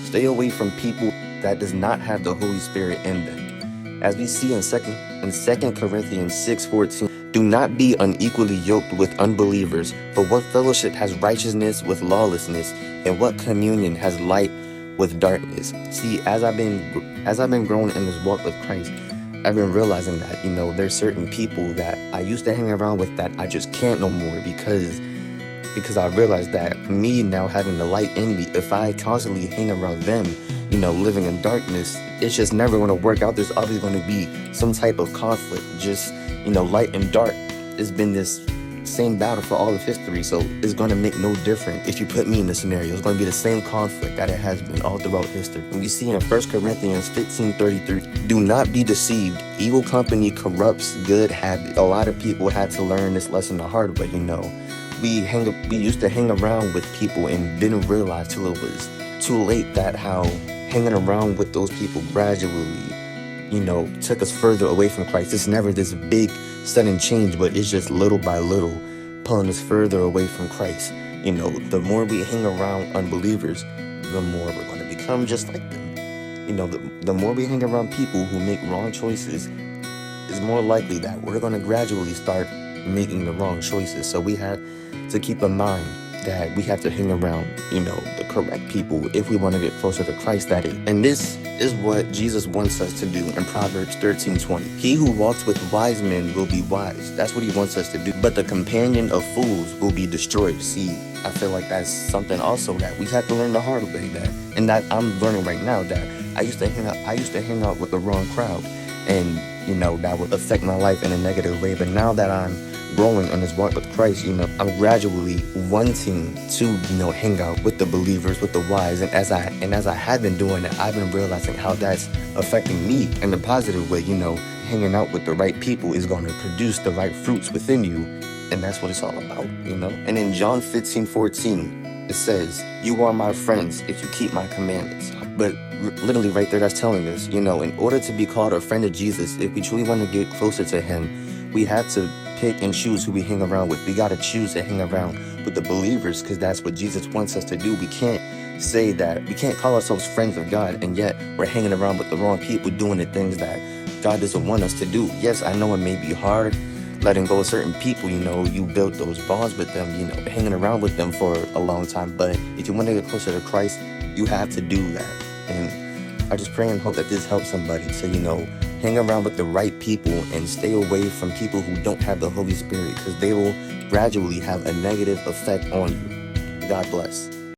Stay away from people that does not have the Holy Spirit in them. As we see in Second Corinthians 6:14, do not be unequally yoked with unbelievers, for what fellowship has righteousness with lawlessness, and what communion has light with darkness? See, as I've been growing in this walk with Christ, I've been realizing that, there's certain people that I used to hang around with that I just can't no more because I realized that me now having the light in me, if I constantly hang around them, living in darkness, it's just never going to work out. There's always going to be some type of conflict. Just, light and dark. It's been this same battle for all of history, so it's going to make no difference if you put me in the scenario. It's going to be the same conflict that it has been all throughout history. And we see in 1 Corinthians 15:33, do not be deceived. Evil company corrupts good habits. A lot of people had to learn this lesson the hard way, We used to hang around with people and didn't realize till it was too late that how hanging around with those people gradually, took us further away from Christ. It's never this big sudden change, but it's just little by little pulling us further away from Christ. The more we hang around unbelievers, the more we're going to become just like them. The more we hang around people who make wrong choices, it's more likely that we're going to gradually start making the wrong choices. So we have to keep in mind that we have to hang around, the correct people if we want to get closer to Christ, that is. And this is what Jesus wants us to do in Proverbs 13:20. He who walks with wise men will be wise. That's what he wants us to do. But the companion of fools will be destroyed. See, I feel like that's something also that we have to learn the hard way, and that I'm learning right now, that I used to hang out with the wrong crowd, and that would affect my life in a negative way. But now that I'm growing on this walk with Christ, I'm gradually wanting to, hang out with the believers, with the wise. And as I have been doing it, I've been realizing how that's affecting me in a positive way. Hanging out with the right people is going to produce the right fruits within you. And that's what it's all about, And in John 15:14, it says, you are my friends if you keep my commandments. But literally right there, that's telling us, in order to be called a friend of Jesus, if we truly want to get closer to him, we have to pick and choose who we hang around with. We got to choose to hang around with the believers, because that's what Jesus wants us to do. We can't say that, we can't call ourselves friends of God, and yet we're hanging around with the wrong people doing the things that God doesn't want us to do. Yes, I know it may be hard letting go of certain people, you built those bonds with them, hanging around with them for a long time. But if you want to get closer to Christ, you have to do that. And I just pray and hope that this helps somebody to, hang around with the right people and stay away from people who don't have the Holy Spirit, because they will gradually have a negative effect on you. God bless.